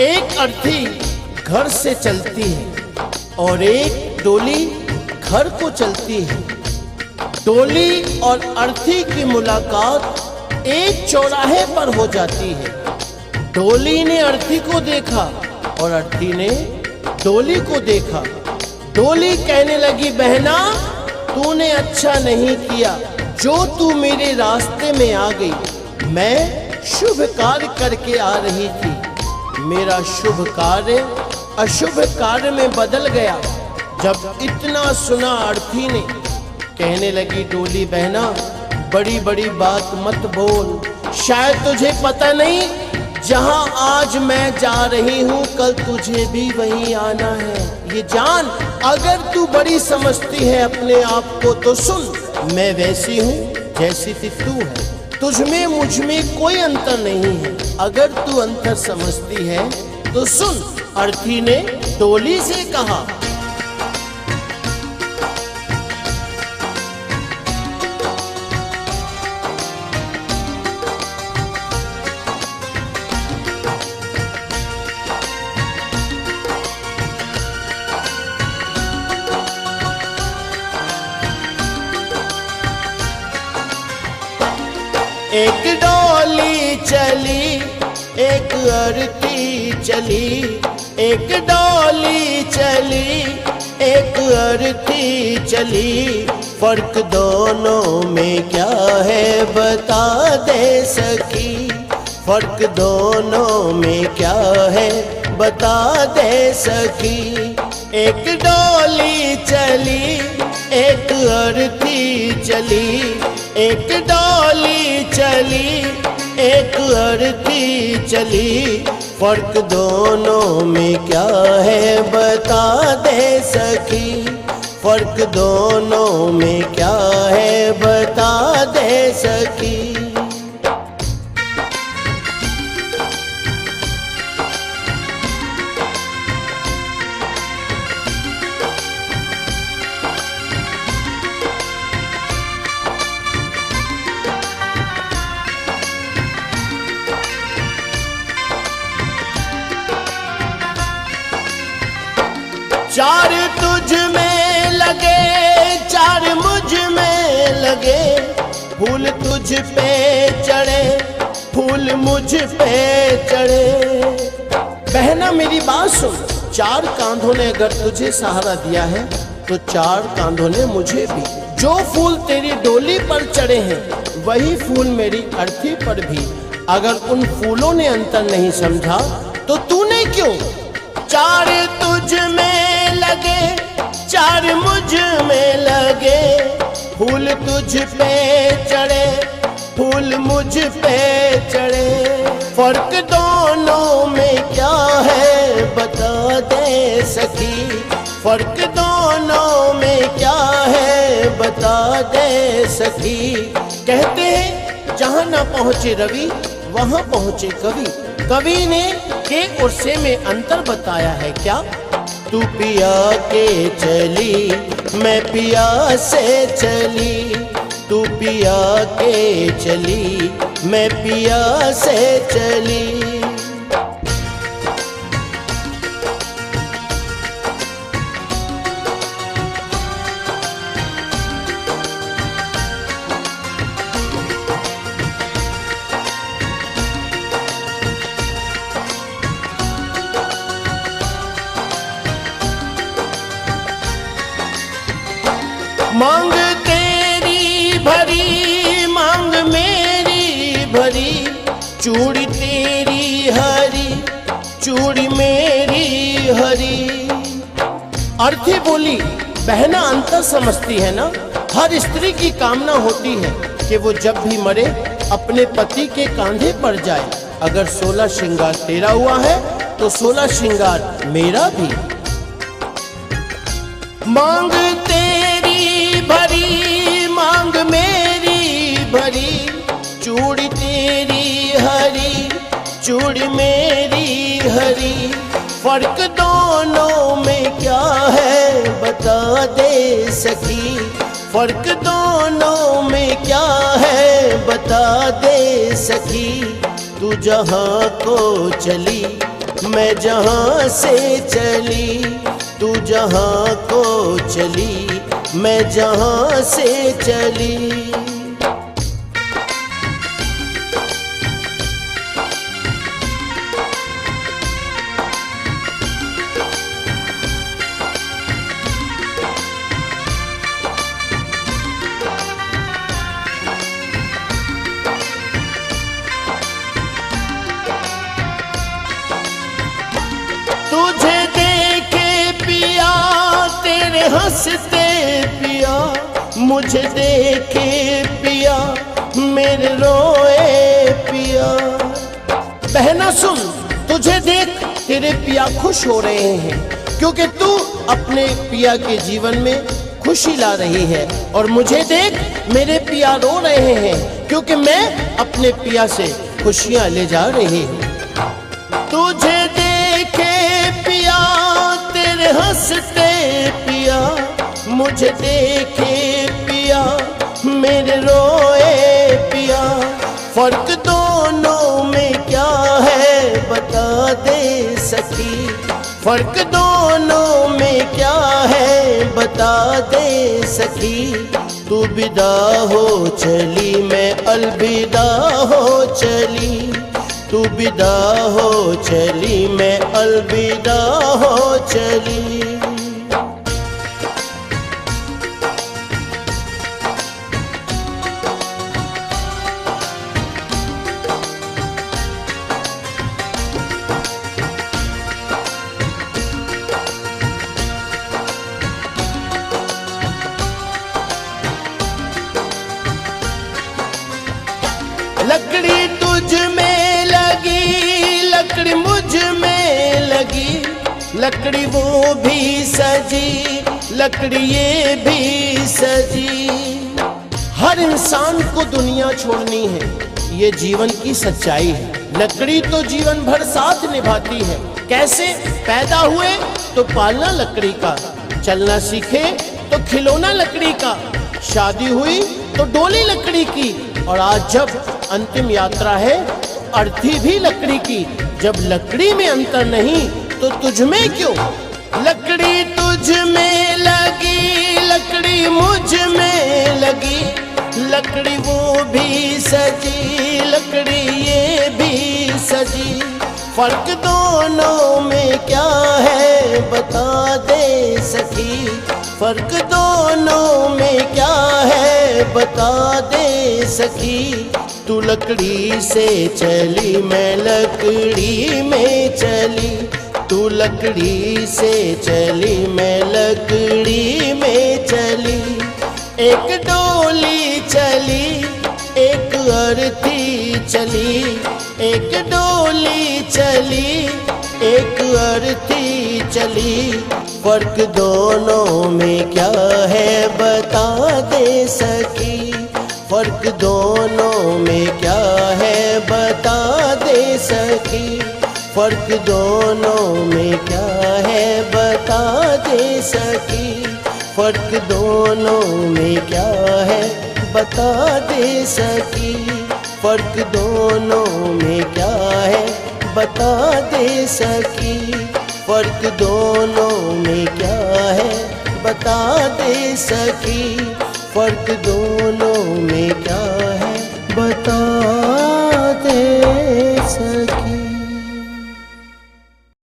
एक अर्थी घर से चलती है और एक डोली घर को चलती है। डोली और अर्थी की मुलाकात एक चौराहे पर हो जाती है। डोली ने अर्थी को देखा और अर्थी ने डोली को देखा। डोली कहने लगी, बहना तूने अच्छा नहीं किया जो तू मेरे रास्ते में आ गई। मैं शुभ कार्य करके आ रही थी, मेरा शुभ कार्य अशुभ कार्य में बदल गया। जब इतना सुना अर्थी ने कहने लगी, डोली बहना बड़ी बड़ी बात मत बोल, शायद तुझे पता नहीं जहां आज मैं जा रही हूं कल तुझे भी वहीं आना है। ये जान, अगर तू बड़ी समझती है अपने आप को तो सुन, मैं वैसी हूँ जैसी तू है, तुझमें मुझमें कोई अंतर नहीं है। अगर तू अंतर समझती है तो सुन। अर्थी ने डोली से कहा। एक डोली चली एक अर्थी चली, एक डोली चली एक अर्थी चली। फर्क दोनों में क्या है बता दे सकी, फर्क दोनों में क्या है बता दे सकी। एक डोली चली एक अर्थी चली, एक डोली चली एक अर्थी चली। फर्क दोनों में क्या है बता दे सकी, फर्क दोनों में क्या है बता दे सकी। चार तुझ में लगे चार मुझ में लगे, फूल तुझ पे चढ़े फूल मुझ पे चढ़े। बहना मेरी बात सुन, चार कांधों ने अगर तुझे सहारा दिया है तो चार कांधों ने मुझे भी। जो फूल तेरी डोली पर चढ़े हैं वही फूल मेरी अर्थी पर भी। अगर उन फूलों ने अंतर नहीं समझा तो तूने क्यों। चार तुझ में लगे चार मुझ में लगे, फूल तुझ पे चढ़े फूल मुझ पे चढ़े। फर्क दोनों में क्या है बता दे सकी, फर्क दोनों में क्या है बता दे सकी। कहते हैं जहां ना पहुंचे रवि वहां पहुंचे कवि। कवि ने के और से में अंतर बताया है क्या। तू पिया के चली मैं पिया से चली, तू पिया के चली मैं पिया से चली। मांग तेरी भरी मांग मेरी भरी, चूड़ी तेरी हरी चूड़ी मेरी हरी। अर्थी बोली, बहना अंतर समझती है ना। हर स्त्री की कामना होती है कि वो जब भी मरे अपने पति के कांधे पर जाए। अगर 16 श्रृंगार तेरा हुआ है तो 16 श्रृंगार मेरा भी। मांग तेरी भरी मांग मेरी भरी, चूड़ी तेरी हरी चूड़ी मेरी हरी। फर्क दोनों में क्या है बता दे सकी, फर्क दोनों में क्या है बता दे सकी। तू जहाँ को चली मैं जहाँ से चली तू जहाँ को चली, मैं जहाँ से चली। तुझे देखे पिया तेरे हंसते पिया, मुझे देखे पिया मेरे रोए पिया। बहना सुन, तुझे देख तेरे पिया खुश हो रहे हैं, क्योंकि तू अपने पिया के जीवन में खुशी ला रही है। और मुझे देख मेरे पिया रो रहे हैं, क्योंकि मैं अपने पिया से खुशियां ले जा रही हूँ। तुझे देखे पिया तेरे हंसते पिया, मुझे देखे पिया मेरे रोए पिया। फर्क दोनों में क्या है बता दे सखी, फर्क दोनों में क्या है बता दे सखी। तू विदा हो चली मैं अलविदा हो चली, तू विदा हो चली मैं अलविदा हो चली। लकड़ी तुझ में लगी, लकड़ी मुझ में लगी, लकड़ी वो भी सजी, लकड़ी ये भी सजी। हर इंसान को दुनिया छोड़नी है, ये जीवन की सच्चाई है। लकड़ी तो जीवन भर साथ निभाती है। कैसे? पैदा हुए तो पालना लकड़ी का, चलना सीखे तो खिलौना लकड़ी का, शादी हुई तो डोली लकड़ी की, और आज जब अंतिम यात्रा है अर्थी भी लकड़ी की। जब लकड़ी में अंतर नहीं तो तुझ में क्यों? लकड़ी तुझ में लगी, लकड़ी मुझ में लगी, लकड़ी वो भी सजी, लकड़ी ये भी सजी। फर्क दोनों में क्या है बता दे सखी, फर्क दोनों में क्या है बता दे सखी। तू लकड़ी से चली मैं लकड़ी में चली, तू लकड़ी से चली मैं लकड़ी में चली। एक डोली चली एक अर्थी चली, एक डोली चली एक अर्थी चली। फर्क दोनों में क्या है बता दे सखी, फर्क दोनों में क्या है बता दे सखी, फर्क दोनों में क्या है बता दे सखी, फर्क दोनों में क्या है बता दे सखी, फर्क दोनों में क्या है बता दे सखी, फर्क दोनों में क्या है बता दे सखी, फर्क दोनों में